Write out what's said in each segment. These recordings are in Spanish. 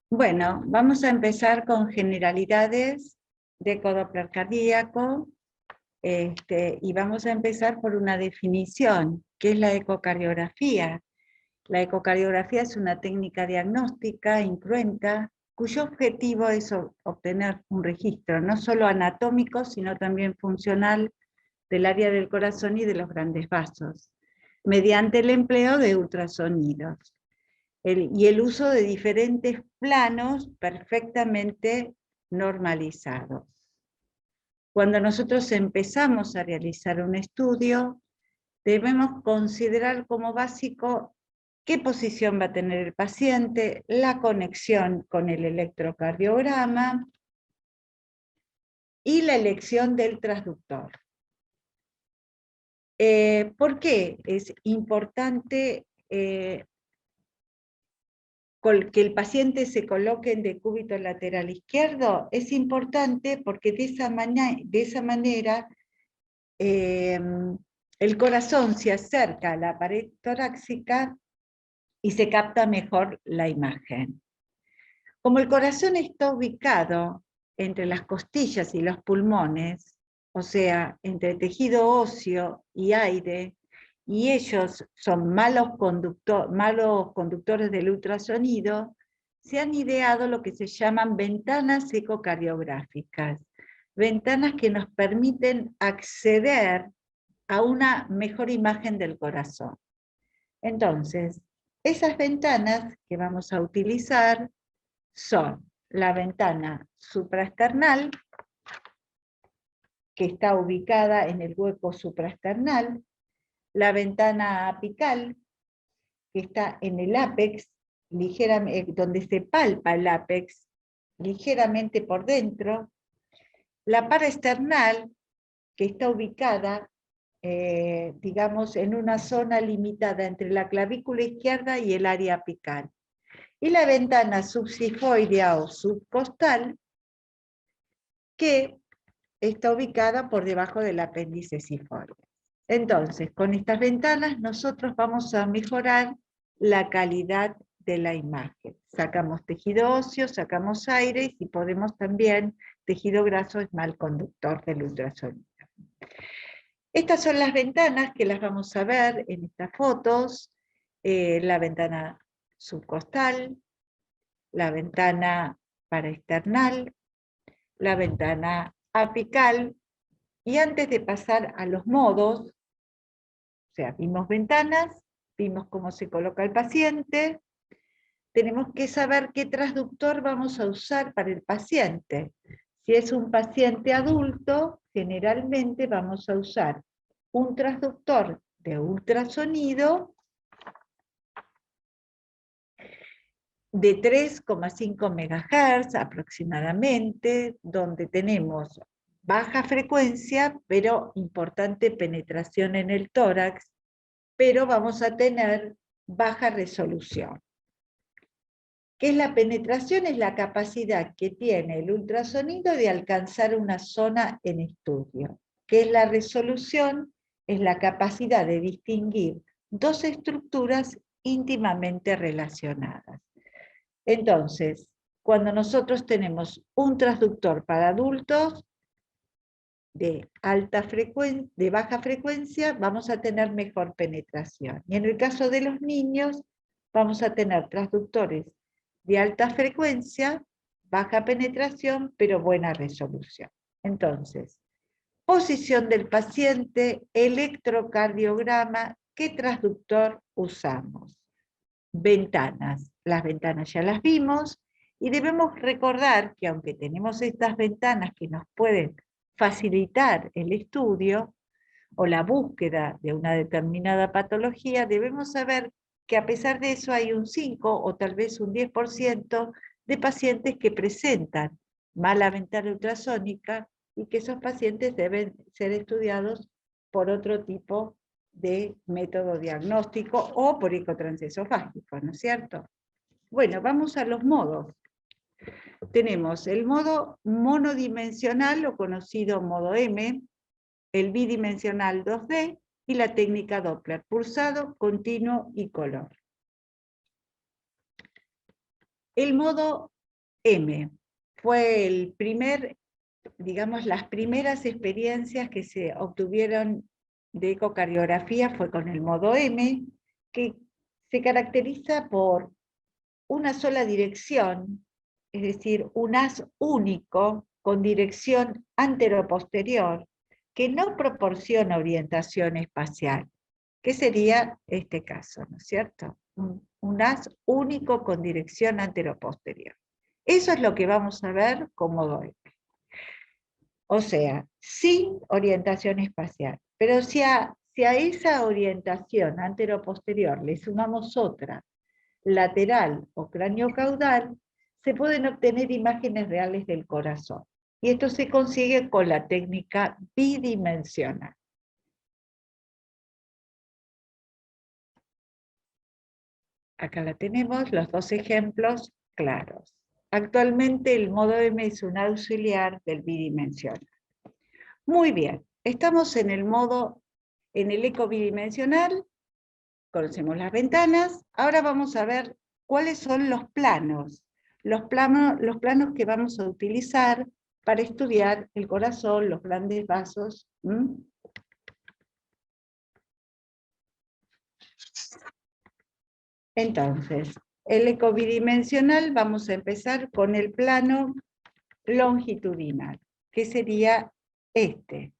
Bueno, vamos a empezar con generalidades de ecodoppler cardíaco, y vamos a empezar por una definición, que es la ecocardiografía. La ecocardiografía es una técnica diagnóstica incruenta, cuyo objetivo es obtener un registro no solo anatómico, sino también funcional del área del corazón y de los grandes vasos, mediante el empleo de ultrasonidos. Y el uso de diferentes planos perfectamente normalizados. Cuando nosotros empezamos a realizar un estudio, debemos considerar como básico qué posición va a tener el paciente, la conexión con el electrocardiograma y la elección del transductor. ¿Por qué es importante que el paciente se coloque en decúbito lateral izquierdo? Es importante porque de esa manera el corazón se acerca a la pared torácica y se capta mejor la imagen. Como el corazón está ubicado entre las costillas y los pulmones, o sea, entre tejido óseo y aire, y ellos son malos conductores del ultrasonido, se han ideado lo que se llaman ventanas ecocardiográficas, ventanas que nos permiten acceder a una mejor imagen del corazón. Entonces, esas ventanas que vamos a utilizar son la ventana supraesternal, que está ubicada en el hueco supraesternal, la ventana apical, que está en el ápex, donde se palpa el ápex, ligeramente por dentro, la paraesternal, que está ubicada, digamos, en una zona limitada entre la clavícula izquierda y el área apical, y la ventana subsifoidea o subcostal, que está ubicada por debajo del apéndice sifoideo. Entonces, con estas ventanas nosotros vamos a mejorar la calidad de la imagen. Sacamos tejido óseo, sacamos aire, y si podemos también, tejido graso es mal conductor del ultrasonido. Estas son las ventanas que las vamos a ver en estas fotos, la ventana subcostal, la ventana paraesternal, la ventana apical, y antes de pasar a los modos, o sea, vimos ventanas, vimos cómo se coloca el paciente, tenemos que saber qué transductor vamos a usar para el paciente. Si es un paciente adulto, generalmente vamos a usar un transductor de ultrasonido de 3,5 MHz aproximadamente, donde tenemos baja frecuencia, pero importante penetración en el tórax, pero vamos a tener baja resolución. ¿Qué es la penetración? Es la capacidad que tiene el ultrasonido de alcanzar una zona en estudio. ¿Qué es la resolución? Es la capacidad de distinguir dos estructuras íntimamente relacionadas. Entonces, cuando nosotros tenemos un transductor para adultos de baja frecuencia, vamos a tener mejor penetración. Y en el caso de los niños, vamos a tener transductores de alta frecuencia, baja penetración, pero buena resolución. Entonces, posición del paciente, electrocardiograma, ¿qué transductor usamos? Ventanas. Las ventanas ya las vimos, y debemos recordar que aunque tenemos estas ventanas que nos pueden facilitar el estudio o la búsqueda de una determinada patología, debemos saber que a pesar de eso hay un 5 o tal vez un 10% de pacientes que presentan mala ventana ultrasónica, y que esos pacientes deben ser estudiados por otro tipo de método diagnóstico o por ecotransesofágico, ¿no es cierto? Bueno, vamos a los modos. Tenemos el modo monodimensional, o conocido modo M, el bidimensional 2D y la técnica Doppler, pulsado, continuo y color. El modo M. Fue el primer, digamos, las primeras experiencias que se obtuvieron de ecocardiografía fue con el modo M, que se caracteriza por una sola dirección, es decir, un haz único con dirección antero-posterior, que no proporciona orientación espacial, que sería este caso, ¿no es cierto? Un haz único con dirección antero-posterior. Eso es lo que vamos a ver como modo M. O sea, sin orientación espacial. Pero si a esa orientación antero-posterior le sumamos otra, lateral o cráneo-caudal, se pueden obtener imágenes reales del corazón. Y esto se consigue con la técnica bidimensional. Acá la tenemos, los dos ejemplos claros. Actualmente el modo M es un auxiliar del bidimensional. Muy bien, estamos en el modo, en el eco bidimensional, conocemos las ventanas, ahora vamos a ver cuáles son los planos que vamos a utilizar para estudiar el corazón, los grandes vasos. Entonces, el eco bidimensional vamos a empezar con el plano longitudinal, que sería este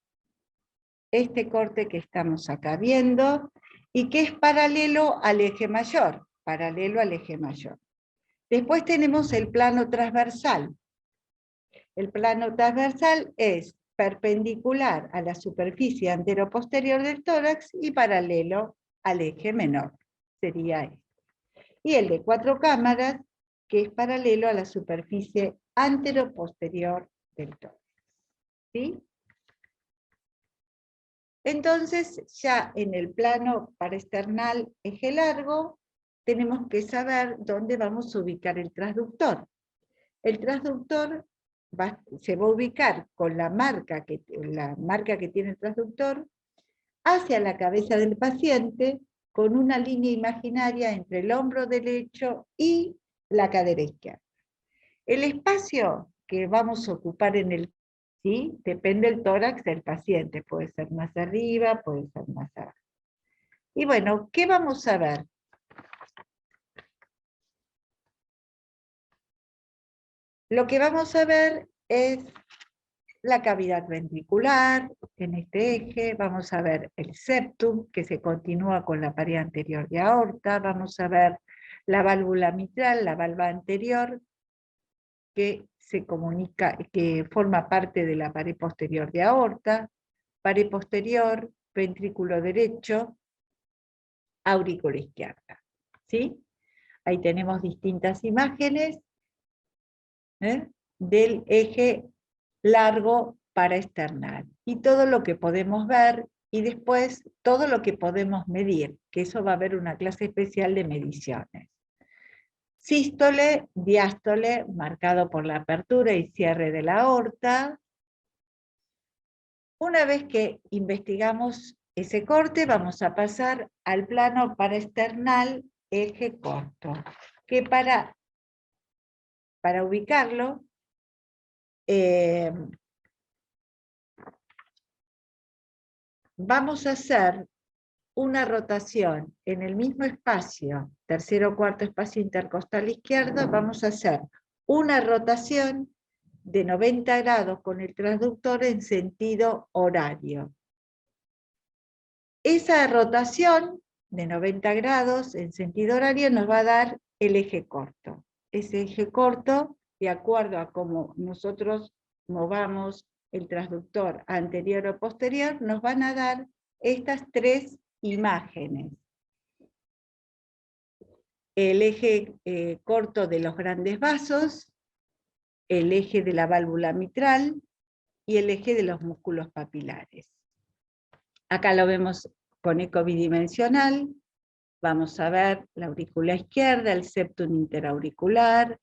corte que estamos acá viendo, y que es paralelo al eje mayor, Después tenemos el plano transversal. El plano transversal es perpendicular a la superficie antero-posterior del tórax y paralelo al eje menor, sería este. Y el de 4 cámaras, que es paralelo a la superficie antero-posterior del tórax. ¿Sí? Entonces, ya en el plano paraesternal eje largo, tenemos que saber dónde vamos a ubicar el transductor. El transductor se va a ubicar con la marca que tiene el transductor hacia la cabeza del paciente, con una línea imaginaria entre el hombro derecho y la cadera izquierda. El espacio que vamos a ocupar en el ¿sí? Depende del tórax del paciente, puede ser más arriba, puede ser más abajo. Y bueno, ¿qué vamos a ver? Lo que vamos a ver es la cavidad ventricular en este eje, vamos a ver el septum, que se continúa con la pared anterior de aorta, vamos a ver la válvula mitral, la valva anterior, que se comunica, que forma parte de la pared posterior de aorta, pared posterior, ventrículo derecho, aurícula izquierda. ¿Sí? Ahí tenemos distintas imágenes del eje largo paraesternal. Y todo lo que podemos ver, y después todo lo que podemos medir, que eso va a haber una clase especial de mediciones. Sístole, diástole, marcado por la apertura y cierre de la aorta. Una vez que investigamos ese corte, vamos a pasar al plano paraesternal eje corto, que para ubicarlo, vamos a hacer una rotación en el mismo espacio, tercero o cuarto espacio intercostal izquierdo, vamos a hacer una rotación de 90 grados con el transductor en sentido horario. Esa rotación de 90 grados en sentido horario nos va a dar el eje corto. Ese eje corto, de acuerdo a cómo nosotros movamos el transductor anterior o posterior, nos van a dar estas tres imágenes. El eje corto de los grandes vasos, el eje de la válvula mitral y el eje de los músculos papilares. Acá lo vemos con eco bidimensional. Vamos a ver la aurícula izquierda, el septum interauricular,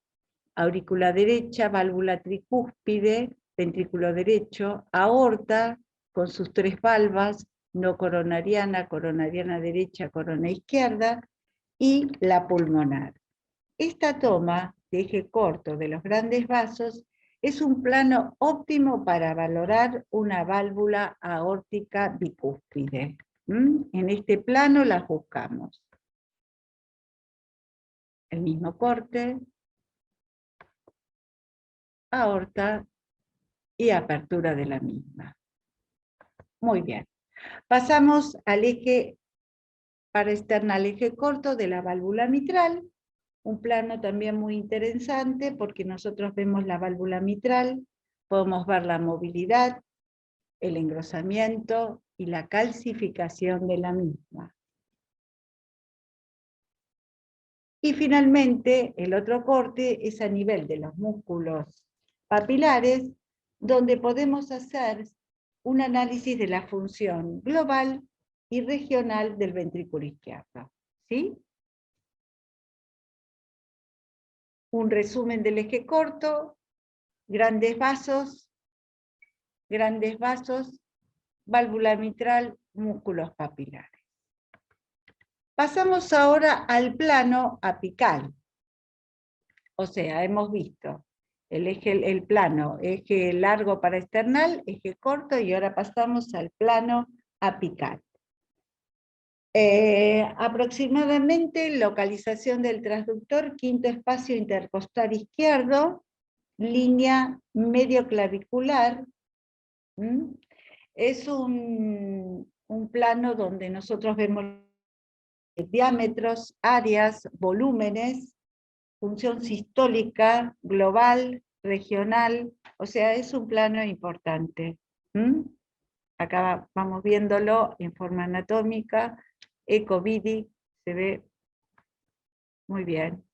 aurícula derecha, válvula tricúspide, ventrículo derecho, aorta con sus tres valvas, no coronariana, coronariana derecha, corona izquierda, y la pulmonar. Esta toma de eje corto de los grandes vasos es un plano óptimo para valorar una válvula aórtica bicúspide. En este plano las buscamos. El mismo corte, aorta y apertura de la misma. Muy bien. Pasamos al eje paraesternal, eje corto de la válvula mitral. Un plano también muy interesante porque nosotros vemos la válvula mitral, podemos ver la movilidad, el engrosamiento y la calcificación de la misma. Y finalmente, el otro corte es a nivel de los músculos papilares, donde podemos hacer un análisis de la función global y regional del ventrículo izquierdo. ¿Sí? Un resumen del eje corto, grandes vasos, válvula mitral, músculos papilares. Pasamos ahora al plano apical. O sea, hemos visto el plano, eje largo paraesternal, eje corto, y ahora pasamos al plano apical. Aproximadamente localización del transductor, quinto espacio intercostal izquierdo, línea medio clavicular. Es un plano donde nosotros vemos diámetros, áreas, volúmenes, función sistólica, global, regional, o sea, es un plano importante. Acá vamos viéndolo en forma anatómica, ecovidi, se ve muy bien.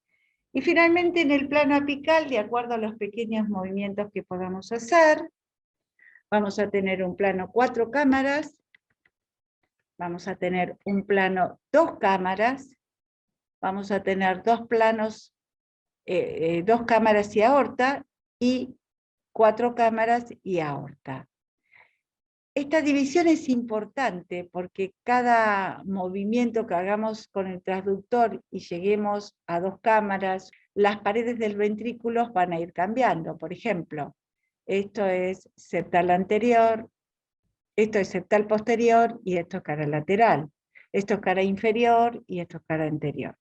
Y finalmente en el plano apical, de acuerdo a los pequeños movimientos que podamos hacer, vamos a tener un plano 4 cámaras, vamos a tener un plano 2 cámaras, vamos a tener 2 planos, 2 cámaras y aorta, y 4 cámaras y aorta. Esta división es importante porque cada movimiento que hagamos con el transductor y lleguemos a 2 cámaras, las paredes del ventrículo van a ir cambiando. Por ejemplo, esto es septal anterior, esto es septal posterior y esto es cara lateral. Esto es cara inferior y esto es cara anterior.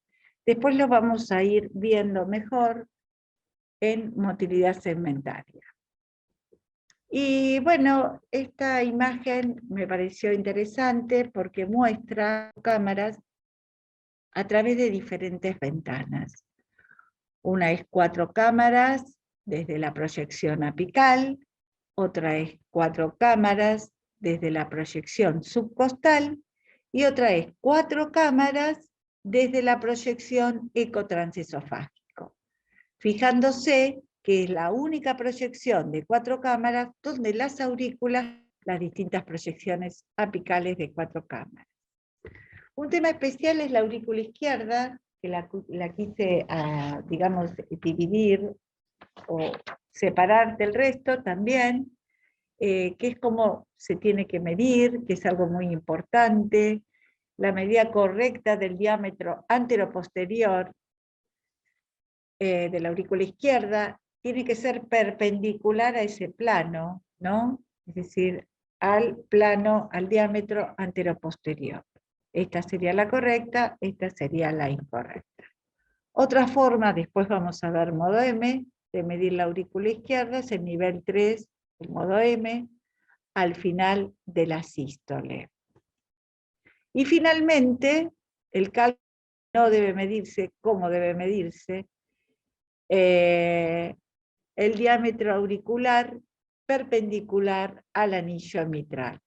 Después lo vamos a ir viendo mejor en motilidad segmentaria. Y bueno, esta imagen me pareció interesante porque muestra cámaras a través de diferentes ventanas. Una es 4 cámaras desde la proyección apical, otra es 4 cámaras desde la proyección subcostal, y otra es 4 cámaras desde la proyección ecotransesofágico, fijándose que es la única proyección de 4 cámaras donde las aurículas, las distintas proyecciones apicales de 4 cámaras. Un tema especial es la aurícula izquierda, que la quise, digamos, dividir o separar del resto también, que es como se tiene que medir, que es algo muy importante, la medida correcta del diámetro anteroposterior de la aurícula izquierda tiene que ser perpendicular a ese plano, ¿no? Es decir, al plano, al diámetro anteroposterior. Esta sería la correcta, esta sería la incorrecta. Otra forma, después vamos a ver modo M, de medir la aurícula izquierda, es el nivel 3, el modo M, al final de la sístole. Y finalmente, el cálculo no debe medirse, ¿cómo debe medirse? El diámetro auricular perpendicular al anillo mitral.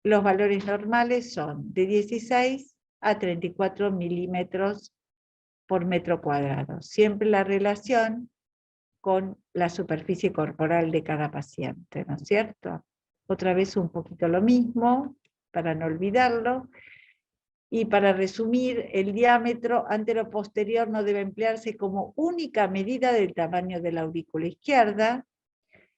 Los valores normales son de 16 a 34 milímetros por metro cuadrado. Siempre la relación con la superficie corporal de cada paciente, ¿no es cierto? Otra vez un poquito lo mismo, para no olvidarlo. Y para resumir, el diámetro anteroposterior no debe emplearse como única medida del tamaño de la aurícula izquierda,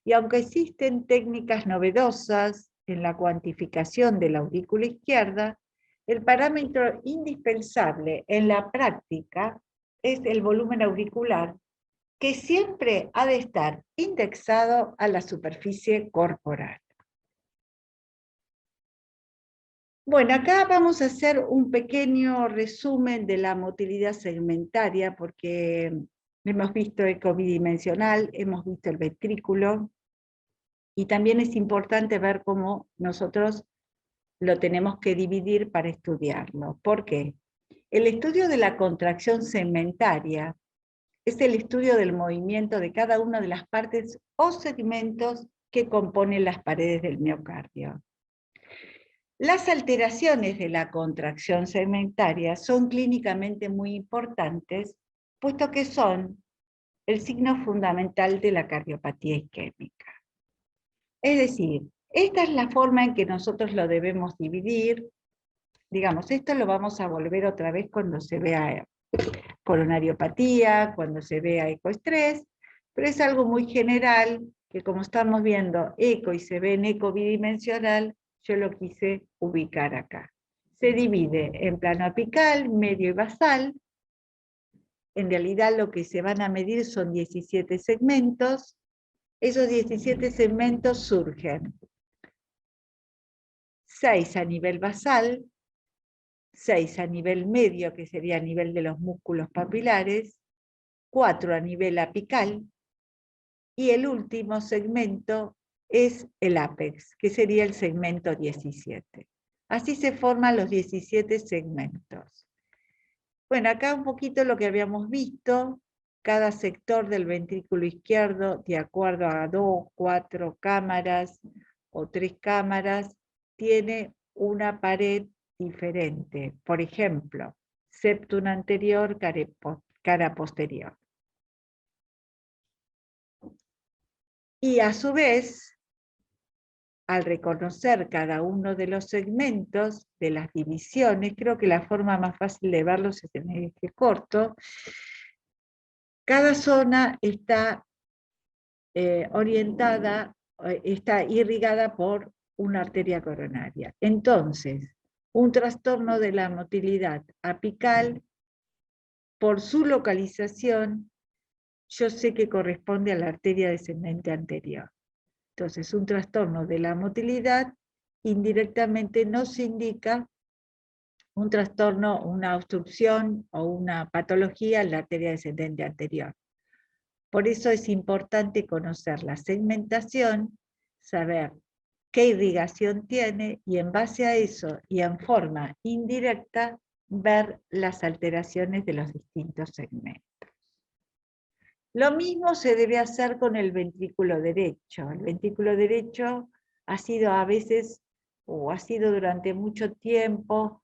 y aunque existen técnicas novedosas en la cuantificación de la aurícula izquierda, el parámetro indispensable en la práctica es el volumen auricular, que siempre ha de estar indexado a la superficie corporal. Bueno, acá vamos a hacer un pequeño resumen de la motilidad segmentaria, porque hemos visto eco bidimensional, hemos visto el ventrículo, y también es importante ver cómo nosotros lo tenemos que dividir para estudiarlo. ¿Por qué? El estudio de la contracción segmentaria es el estudio del movimiento de cada una de las partes o segmentos que componen las paredes del miocardio. Las alteraciones de la contracción segmentaria son clínicamente muy importantes, puesto que son el signo fundamental de la cardiopatía isquémica. Es decir, esta es la forma en que nosotros lo debemos dividir. Digamos, esto lo vamos a volver otra vez cuando se vea coronariopatía, cuando se vea ecoestrés, pero es algo muy general que, como estamos viendo eco y se ve en eco bidimensional, yo lo quise ubicar acá. Se divide en plano apical, medio y basal. En realidad lo que se van a medir son 17 segmentos. Esos 17 segmentos surgen 6 a nivel basal, 6 a nivel medio, que sería a nivel de los músculos papilares, 4 a nivel apical, y el último segmento es el ápex, que sería el segmento 17. Así se forman los 17 segmentos. Bueno, acá un poquito lo que habíamos visto, cada sector del ventrículo izquierdo, de acuerdo a 2, 4 cámaras o 3 cámaras, tiene una pared diferente. Por ejemplo, septum anterior, cara posterior. Y a su vez, al reconocer cada uno de los segmentos de las divisiones, creo que la forma más fácil de verlos es en el eje corto, cada zona está orientada, está irrigada por una arteria coronaria. Entonces, un trastorno de la motilidad apical, por su localización, yo sé que corresponde a la arteria descendente anterior. Entonces, un trastorno de la motilidad indirectamente nos indica un trastorno, una obstrucción o una patología en la arteria descendente anterior. Por eso es importante conocer la segmentación, saber qué irrigación tiene y en base a eso y en forma indirecta ver las alteraciones de los distintos segmentos. Lo mismo se debe hacer con el ventrículo derecho. El ventrículo derecho ha sido a veces, o ha sido durante mucho tiempo,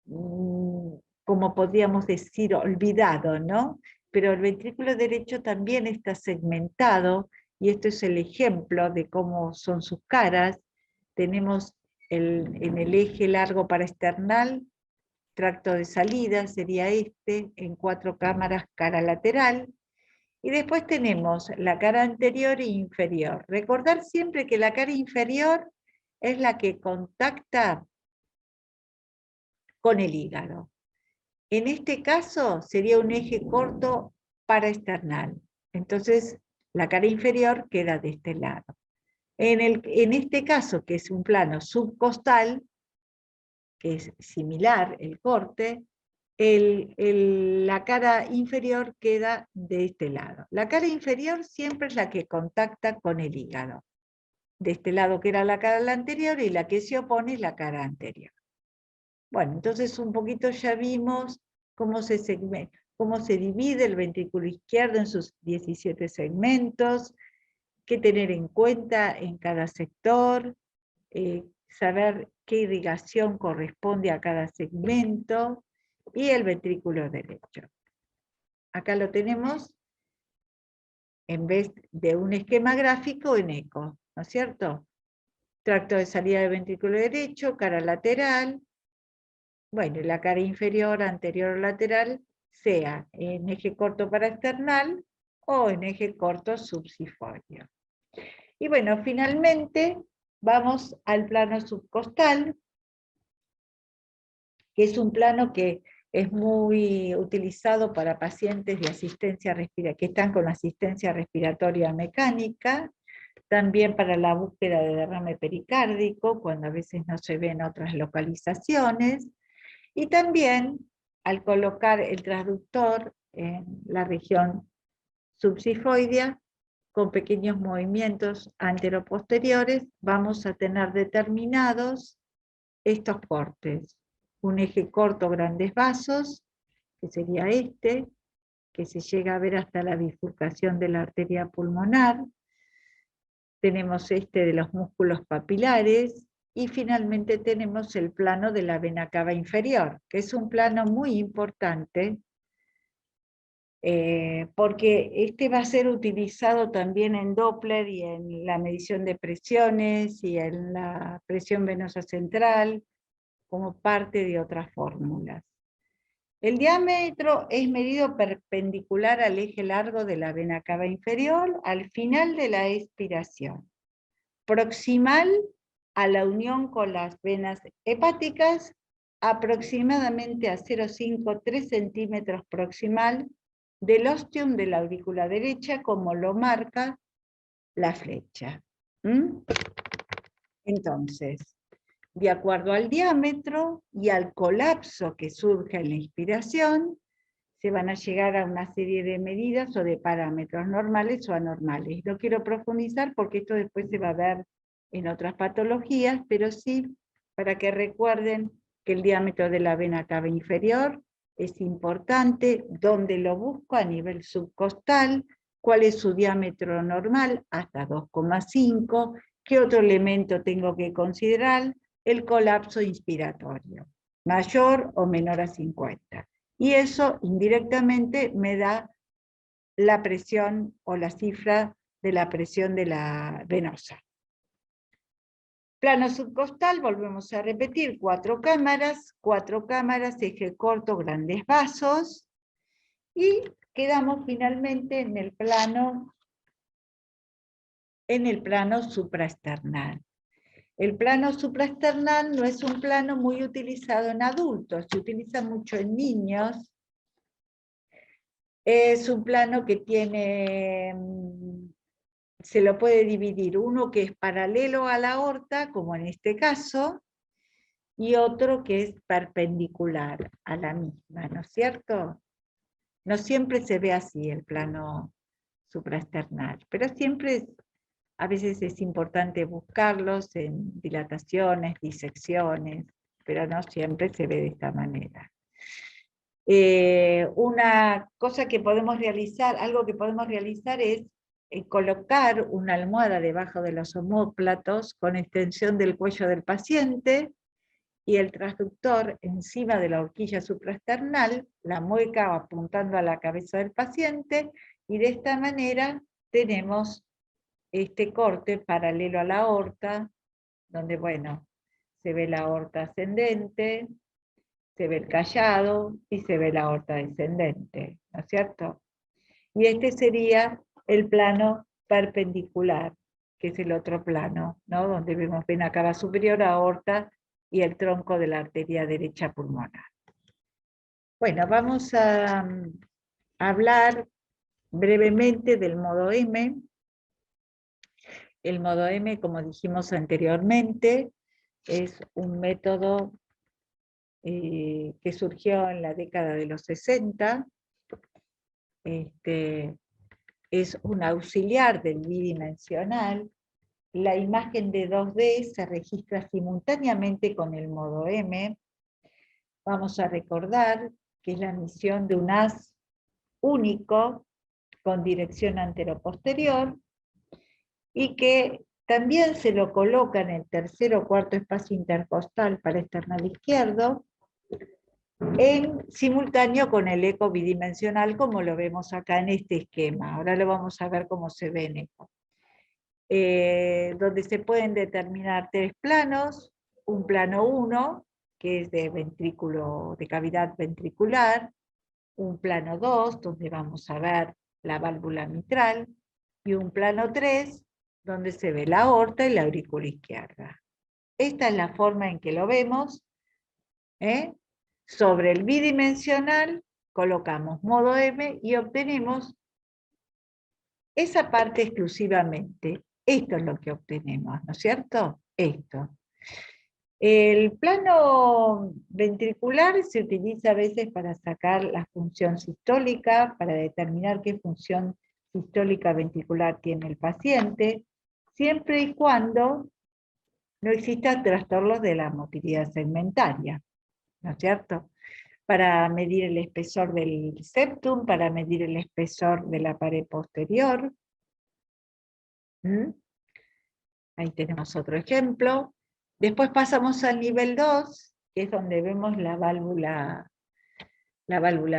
como podríamos decir, olvidado, ¿no? Pero el ventrículo derecho también está segmentado, y esto es el ejemplo de cómo son sus caras. Tenemos en el eje largo paraesternal, tracto de salida sería este, en 4 cámaras, cara lateral, y después tenemos la cara anterior e inferior. Recordar siempre que la cara inferior es la que contacta con el hígado. En este caso sería un eje corto paraesternal. Entonces la cara inferior queda de este lado. En este caso, que es un plano subcostal, que es similar el corte, la cara inferior queda de este lado. La cara inferior siempre es la que contacta con el hígado. De este lado que era la cara anterior, y la que se opone es la cara anterior. Bueno, entonces un poquito ya vimos cómo se divide el ventrículo izquierdo en sus 17 segmentos, qué tener en cuenta en cada sector, saber qué irrigación corresponde a cada segmento, y el ventrículo derecho. Acá lo tenemos, en vez de un esquema gráfico, en eco, ¿no es cierto? Tracto de salida del ventrículo derecho, cara lateral, bueno, la cara inferior, anterior o lateral, sea en eje corto paraesternal o en eje corto subsiforio. Y bueno, finalmente vamos al plano subcostal, que es un plano que Es muy utilizado para pacientes de asistencia que están con asistencia respiratoria mecánica, también para la búsqueda de derrame pericárdico, cuando a veces no se ven otras localizaciones, y también al colocar el transductor en la región subsifoidea, con pequeños movimientos anteroposteriores, vamos a tener determinados estos cortes. Un eje corto, grandes vasos, que sería este, que se llega a ver hasta la bifurcación de la arteria pulmonar. Tenemos este de los músculos papilares, y finalmente tenemos el plano de la vena cava inferior, que es un plano muy importante, porque este va a ser utilizado también en Doppler y en la medición de presiones y en la presión venosa central, como parte de otras fórmulas. El diámetro es medido perpendicular al eje largo de la vena cava inferior al final de la expiración, proximal a la unión con las venas hepáticas, aproximadamente a 0,5-3 centímetros proximal del ostium de la aurícula derecha, como lo marca la flecha. Entonces, de acuerdo al diámetro y al colapso que surge en la inspiración, se van a llegar a una serie de medidas o de parámetros normales o anormales. No quiero profundizar porque esto después se va a ver en otras patologías, pero sí para que recuerden que el diámetro de la vena cava inferior es importante, dónde lo busco a nivel subcostal, cuál es su diámetro normal, hasta 2,5, qué otro elemento tengo que considerar, el colapso inspiratorio, mayor o menor a 50. Y eso indirectamente me da la presión o la cifra de la presión de la venosa. Plano subcostal, volvemos a repetir, 4 cámaras, eje corto, grandes vasos, y quedamos finalmente en el plano supraesternal. El plano supraesternal no es un plano muy utilizado en adultos, se utiliza mucho en niños. Es un plano que tiene, se lo puede dividir, uno que es paralelo a la aorta, como en este caso, y otro que es perpendicular a la misma, ¿no es cierto? No siempre se ve así el plano supraesternal, pero siempre a veces es importante buscarlos en dilataciones, disecciones, pero no siempre se ve de esta manera. Una cosa que podemos realizar, algo que podemos realizar es colocar una almohada debajo de los omóplatos con extensión del cuello del paciente y el transductor encima de la horquilla supraesternal, la mueca apuntando a la cabeza del paciente, y de esta manera tenemos este corte paralelo a la aorta, donde, bueno, se ve la aorta ascendente, se ve el callado y se ve la aorta descendente, ¿no es cierto? Y este sería el plano perpendicular, que es el otro plano, ¿no? Donde vemos vena cava superior, aorta y el tronco de la arteria derecha pulmonar. Bueno, vamos a hablar brevemente del modo M. El modo M, como dijimos anteriormente, es un método que surgió en la década de los 60, es un auxiliar del bidimensional. La imagen de 2D se registra simultáneamente con el modo M. Vamos a recordar que es la misión de un haz único con dirección antero-posterior, y que también se lo coloca en el tercer o cuarto espacio intercostal para esternal izquierdo, en simultáneo con el eco bidimensional, como lo vemos acá en este esquema. Ahora lo vamos a ver cómo se ve en eco. Donde se pueden determinar 3 planos, un plano 1, que es de ventrículo, de cavidad ventricular, un plano 2, donde vamos a ver la válvula mitral, y un plano 3, donde se ve la aorta y la aurícula izquierda. Esta es la forma en que lo vemos, Sobre el bidimensional colocamos modo M y obtenemos esa parte exclusivamente. Esto es lo que obtenemos, ¿no es cierto? Esto. El plano ventricular se utiliza a veces para sacar la función sistólica, para determinar qué función sistólica ventricular tiene el paciente, siempre y cuando no existan trastornos de la motilidad segmentaria, ¿no es cierto? Para medir el espesor del septum, para medir el espesor de la pared posterior. Ahí tenemos otro ejemplo. Después pasamos al nivel 2, que es donde vemos la válvula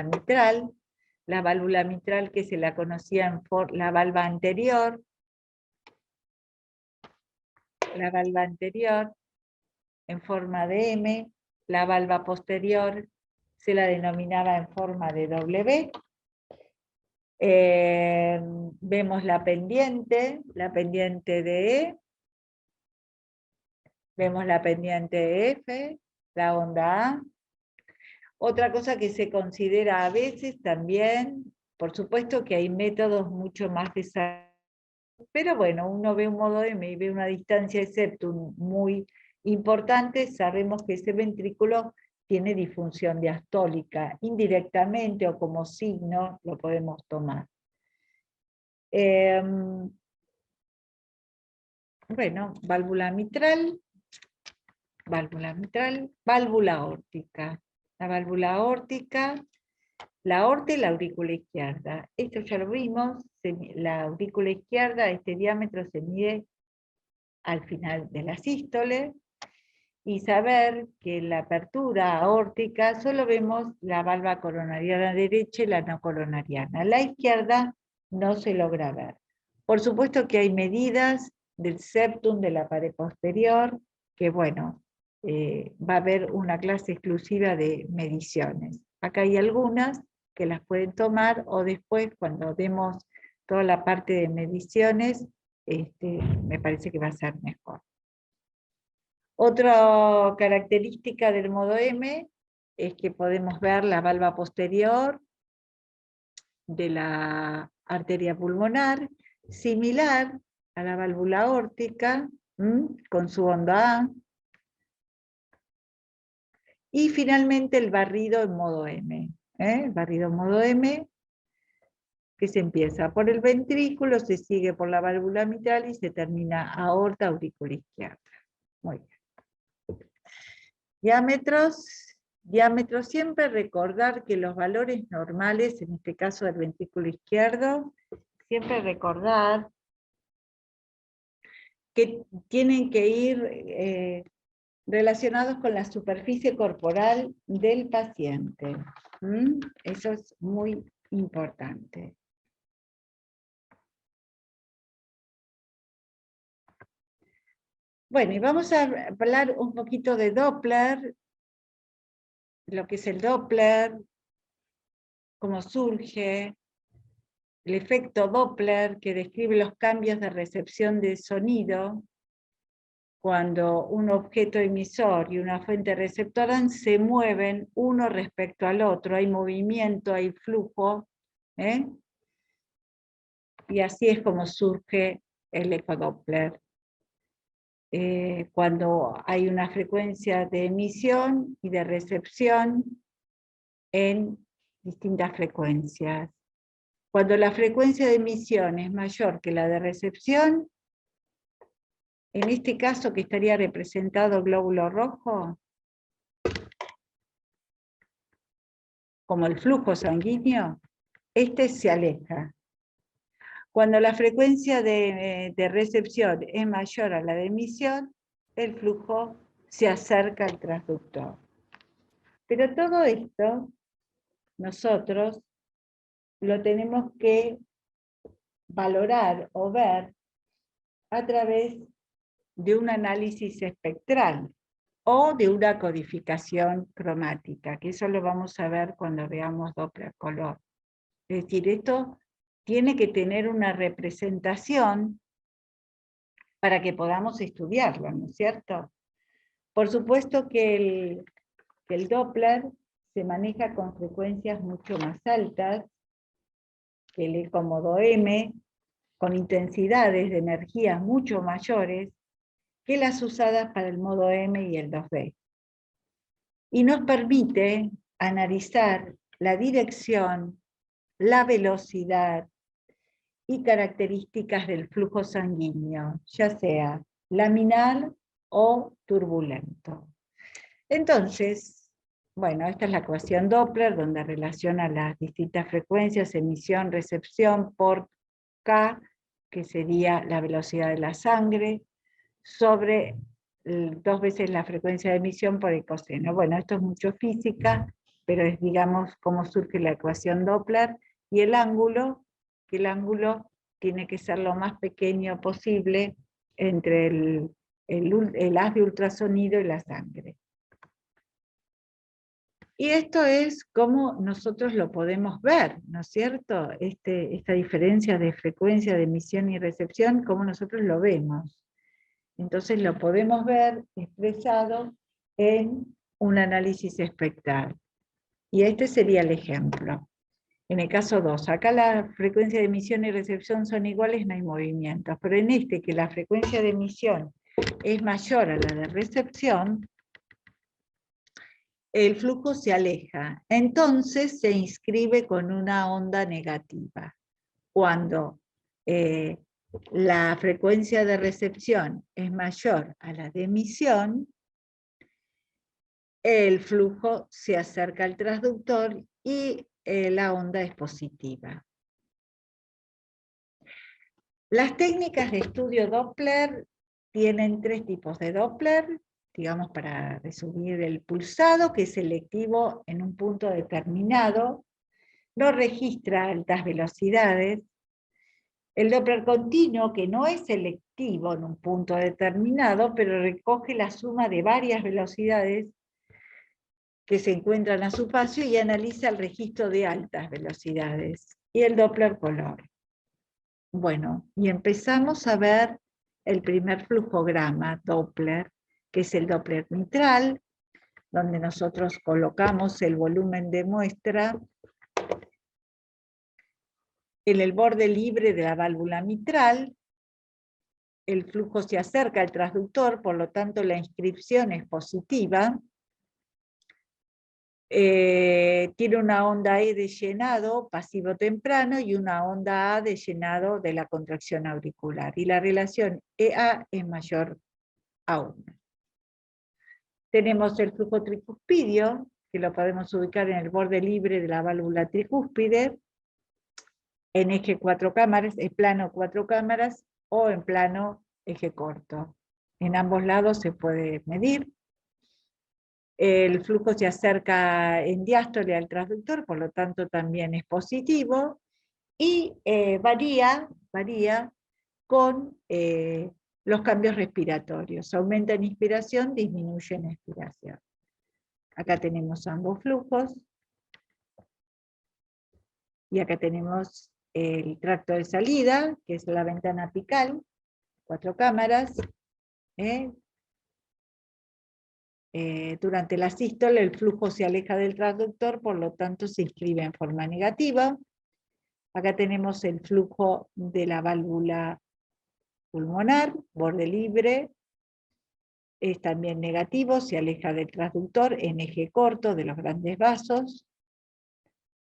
mitral. La válvula mitral que se la conocía en la valva anterior. La valva anterior en forma de M. La valva posterior se la denominaba en forma de W. Vemos la pendiente de E. Vemos la pendiente de F, la onda A. Otra cosa que se considera a veces también, por supuesto que hay métodos mucho más desarrollados, pero bueno, uno ve un modo M y ve una distancia de septum muy importante, sabemos que ese ventrículo tiene disfunción diastólica, indirectamente o como signo lo podemos tomar. Bueno, válvula mitral, válvula aórtica. La válvula aórtica, la aorta y la aurícula izquierda. Esto ya lo vimos, la aurícula izquierda, este diámetro se mide al final de la sístole, y saber que en la apertura aórtica solo vemos la valva coronariana derecha y la no coronariana. La izquierda no se logra ver. Por supuesto que hay medidas del septum de la pared posterior, que bueno, va a haber una clase exclusiva de mediciones. Acá hay algunas que las pueden tomar, o después cuando demos toda la parte de mediciones, me parece que va a ser mejor. Otra característica del modo M es que podemos ver la valva posterior de la arteria pulmonar, similar a la válvula aórtica, con su onda A. Y finalmente el barrido en modo M. El barrido en modo M, que se empieza por el ventrículo, se sigue por la válvula mitral y se termina aorta aurícula izquierda. Muy bien. Diámetros, siempre recordar que los valores normales, en este caso del ventrículo izquierdo, siempre recordar que tienen que ir relacionados con la superficie corporal del paciente. Eso es muy importante. Bueno, y vamos a hablar un poquito de Doppler, lo que es el Doppler, cómo surge, el efecto Doppler, que describe los cambios de recepción de sonido cuando un objeto emisor y una fuente receptora se mueven uno respecto al otro, hay movimiento, hay flujo, y así es como surge el ecodoppler. Cuando hay una frecuencia de emisión y de recepción en distintas frecuencias. Cuando la frecuencia de emisión es mayor que la de recepción, en este caso que estaría representado glóbulo rojo, como el flujo sanguíneo, este se aleja. Cuando la frecuencia de recepción es mayor a la de emisión, el flujo se acerca al transductor. Pero todo esto, nosotros lo tenemos que valorar o ver a través de un análisis espectral o de una codificación cromática, que eso lo vamos a ver cuando veamos Doppler color. Es decir, esto tiene que tener una representación para que podamos estudiarlo, ¿no es cierto? Por supuesto que el Doppler se maneja con frecuencias mucho más altas que el eco modo M, con intensidades de energía mucho mayores que las usadas para el modo M y el 2D. Y nos permite analizar la dirección, la velocidad y características del flujo sanguíneo, ya sea laminar o turbulento. Entonces, bueno, esta es la ecuación Doppler, donde relaciona las distintas frecuencias, emisión, recepción, por K, que sería la velocidad de la sangre, sobre 2 veces la frecuencia de emisión por el coseno. Bueno, esto es mucho física, pero es, digamos, cómo surge la ecuación Doppler, y el ángulo, que el ángulo tiene que ser lo más pequeño posible entre el haz de ultrasonido y la sangre. Y esto es como nosotros lo podemos ver, ¿no es cierto? Esta diferencia de frecuencia de emisión y recepción, cómo nosotros lo vemos. Entonces lo podemos ver expresado en un análisis espectral. Y este sería el ejemplo. En el caso 2, acá la frecuencia de emisión y recepción son iguales, no hay movimientos. Pero en este, que la frecuencia de emisión es mayor a la de recepción, el flujo se aleja. Entonces se inscribe con una onda negativa. Cuando la frecuencia de recepción es mayor a la de emisión, el flujo se acerca al transductor y la onda es positiva. Las técnicas de estudio Doppler tienen 3 tipos de Doppler, digamos, para resumir: el pulsado, que es selectivo en un punto determinado, no registra altas velocidades; el Doppler continuo, que no es selectivo en un punto determinado, pero recoge la suma de varias velocidades que se encuentran a su paso y analiza el registro de altas velocidades; y el Doppler color. Bueno, y empezamos a ver el primer flujograma Doppler, que es el Doppler mitral, donde nosotros colocamos el volumen de muestra en el borde libre de la válvula mitral. El flujo se acerca al transductor, por lo tanto la inscripción es positiva. Tiene una onda E de llenado pasivo temprano y una onda A de llenado de la contracción auricular. Y la relación EA es mayor a 1. Tenemos el flujo tricuspidio, que lo podemos ubicar en el borde libre de la válvula tricúspide, en eje 4 cámaras, en plano 4 cámaras, o en plano eje corto. En ambos lados se puede medir. El flujo se acerca en diástole al transductor, por lo tanto también es positivo, y varía con los cambios respiratorios. Aumenta en inspiración, disminuye en expiración. Acá tenemos ambos flujos, y acá tenemos el tracto de salida, que es la ventana apical, 4 cámaras. Durante la sístole el flujo se aleja del transductor, por lo tanto se inscribe en forma negativa. Acá tenemos el flujo de la válvula pulmonar, borde libre, es también negativo, se aleja del transductor en eje corto de los grandes vasos.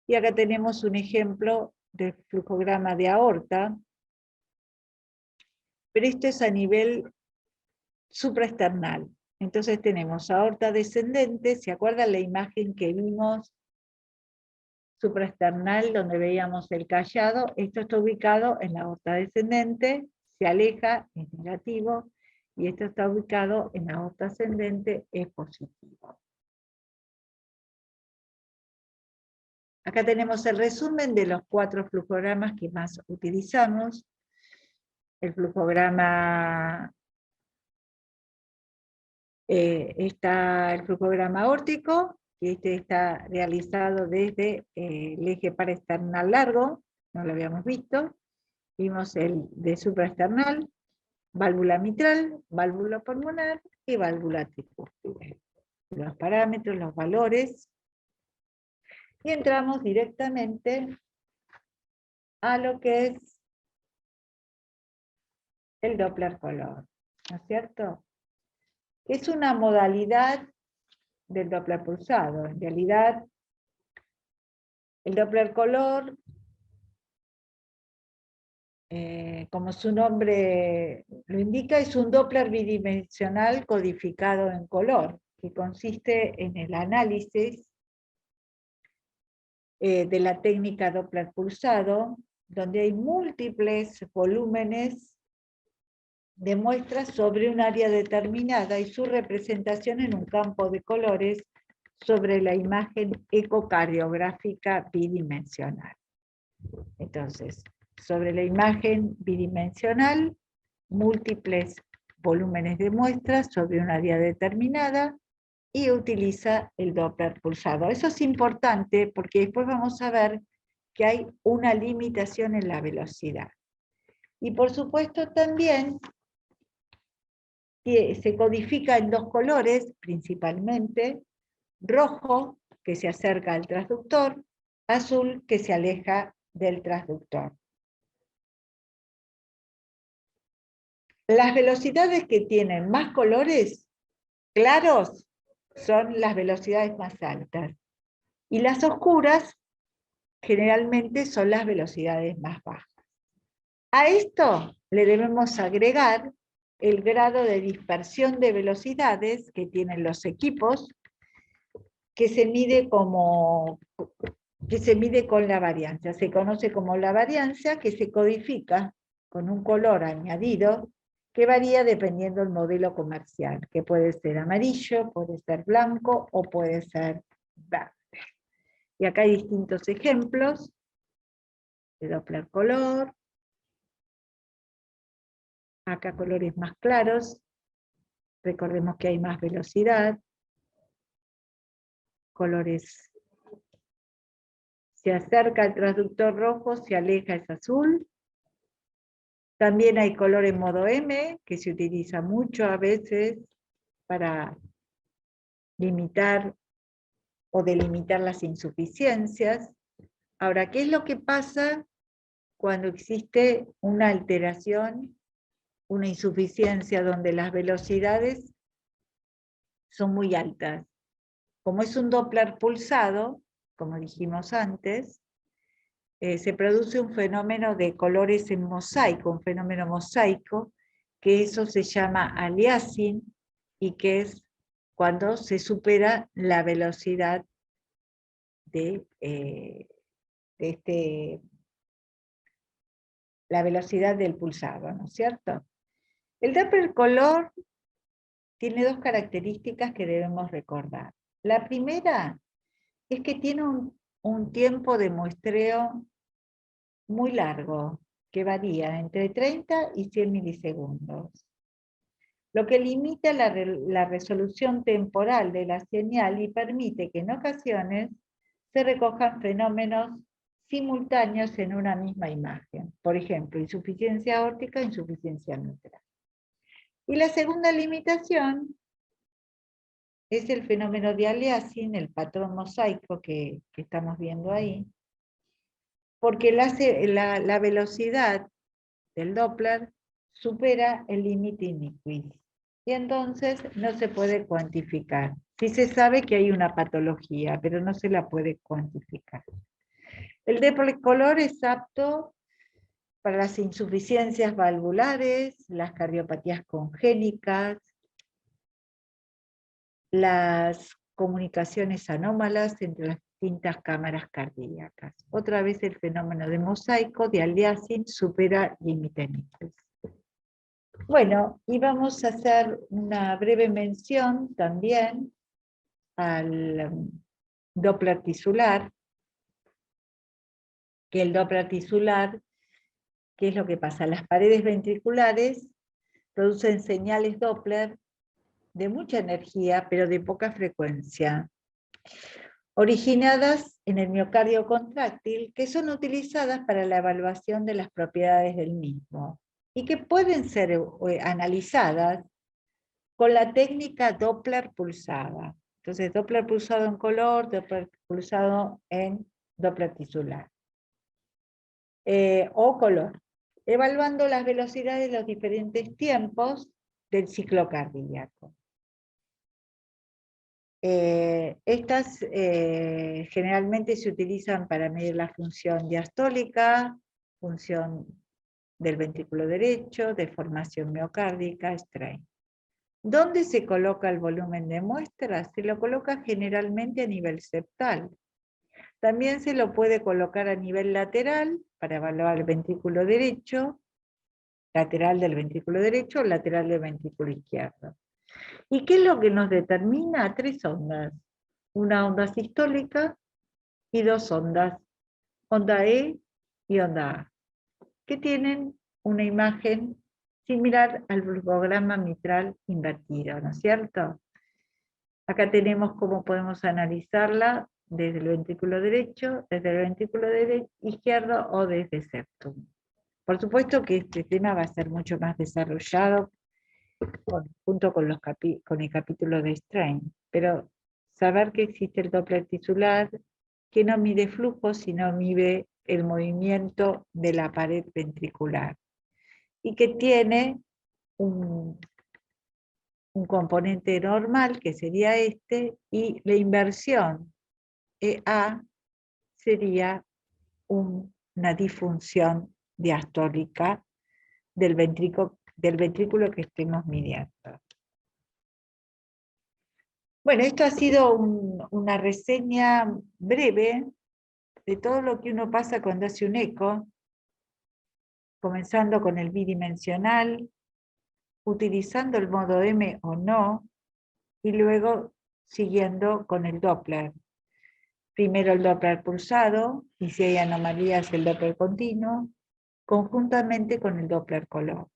Y acá tenemos un ejemplo del flujograma de aorta, pero esto es a nivel supraesternal. Entonces tenemos aorta descendente. ¿Se acuerdan la imagen que vimos supraesternal donde veíamos el callado? Esto está ubicado en la aorta descendente, se aleja, es negativo, y esto está ubicado en la aorta ascendente, es positivo. Acá tenemos el resumen de los 4 flujogramas que más utilizamos. El flujograma está el flujograma aórtico, que este está realizado desde el eje paraesternal largo, no lo habíamos visto. Vimos el de supraesternal, válvula mitral, válvula pulmonar y válvula tricúspide. Los parámetros, los valores. Y entramos directamente a lo que es el Doppler color, ¿no es cierto? Es una modalidad del Doppler pulsado. En realidad, el Doppler color, como su nombre lo indica, es un Doppler bidimensional codificado en color, que consiste en el análisis de la técnica Doppler pulsado, donde hay múltiples volúmenes de muestras sobre un área determinada y su representación en un campo de colores sobre la imagen ecocardiográfica bidimensional. Entonces, sobre la imagen bidimensional, múltiples volúmenes de muestras sobre un área determinada y utiliza el Doppler pulsado. Eso es importante porque después vamos a ver que hay una limitación en la velocidad. Y por supuesto también se codifica en dos colores principalmente, rojo, que se acerca al transductor, azul, que se aleja del transductor. Las velocidades que tienen más colores claros son las velocidades más altas. Y las oscuras generalmente son las velocidades más bajas. A esto le debemos agregar el grado de dispersión de velocidades que tienen los equipos, que se mide con la variancia. Se conoce como la variancia, que se codifica con un color añadido que varía dependiendo del modelo comercial, que puede ser amarillo, puede ser blanco o puede ser verde. Y acá hay distintos ejemplos de Doppler color. Acá colores más claros. Recordemos que hay más velocidad. Colores. Se acerca al transductor rojo, se aleja, es azul. También hay color en modo M, que se utiliza mucho a veces para limitar o delimitar las insuficiencias. Ahora, ¿qué es lo que pasa cuando existe una alteración, una insuficiencia donde las velocidades son muy altas? Como es un Doppler pulsado, como dijimos antes, se produce un fenómeno de colores en mosaico, un fenómeno mosaico, que eso se llama aliasing, y que es cuando se supera la velocidad la velocidad del pulsado, ¿no es cierto? El Doppler color tiene dos características que debemos recordar. La primera es que tiene un tiempo de muestreo muy largo, que varía entre 30 y 100 milisegundos, lo que limita la resolución temporal de la señal y permite que en ocasiones se recojan fenómenos simultáneos en una misma imagen. Por ejemplo, insuficiencia aórtica e insuficiencia mitral. Y la segunda limitación es el fenómeno de aliasing, el patrón mosaico que estamos viendo ahí, porque la velocidad del Doppler supera el límite iniquis. Y entonces no se puede cuantificar. Sí se sabe que hay una patología, pero no se la puede cuantificar. El Doppler color es apto para las insuficiencias valvulares, las cardiopatías congénitas, las comunicaciones anómalas entre las distintas cámaras cardíacas. Otra vez el fenómeno de mosaico, de aliasing, supera límite iniquis. Bueno, y vamos a hacer una breve mención también al Doppler tisular, que el Doppler tisular, ¿qué es lo que pasa? Las paredes ventriculares producen señales Doppler de mucha energía, pero de poca frecuencia, originadas en el miocardio contráctil, que son utilizadas para la evaluación de las propiedades del mismo, y que pueden ser analizadas con la técnica Doppler pulsada. Entonces, Doppler pulsado en color, Doppler pulsado en Doppler tisular. O color. Evaluando las velocidades de los diferentes tiempos del ciclo cardíaco. Estas generalmente se utilizan para medir la función diastólica, función del ventrículo derecho, deformación miocárdica, strain. ¿Dónde se coloca el volumen de muestra? Se lo coloca generalmente a nivel septal. También se lo puede colocar a nivel lateral para evaluar el ventrículo derecho, lateral del ventrículo derecho o lateral del ventrículo izquierdo. ¿Y qué es lo que nos determina? 3 ondas. Una onda sistólica y 2 ondas, onda E y onda A, que tienen una imagen similar al bulbograma mitral invertido, ¿no es cierto? Acá tenemos cómo podemos analizarla desde el ventrículo derecho, desde el ventrículo izquierdo o desde septum. Por supuesto que este tema va a ser mucho más desarrollado junto con el capítulo de strain, pero saber que existe el Doppler tisular, que no mide flujo, sino mide el movimiento de la pared ventricular, y que tiene un componente normal, que sería este, y la inversión EA sería una disfunción diastólica del ventrículo que estemos midiendo. Bueno, esto ha sido una reseña breve de todo lo que uno pasa cuando hace un eco, comenzando con el bidimensional, utilizando el modo M o no, y luego siguiendo con el Doppler. Primero el Doppler pulsado, y si hay anomalías el Doppler continuo, conjuntamente con el Doppler color.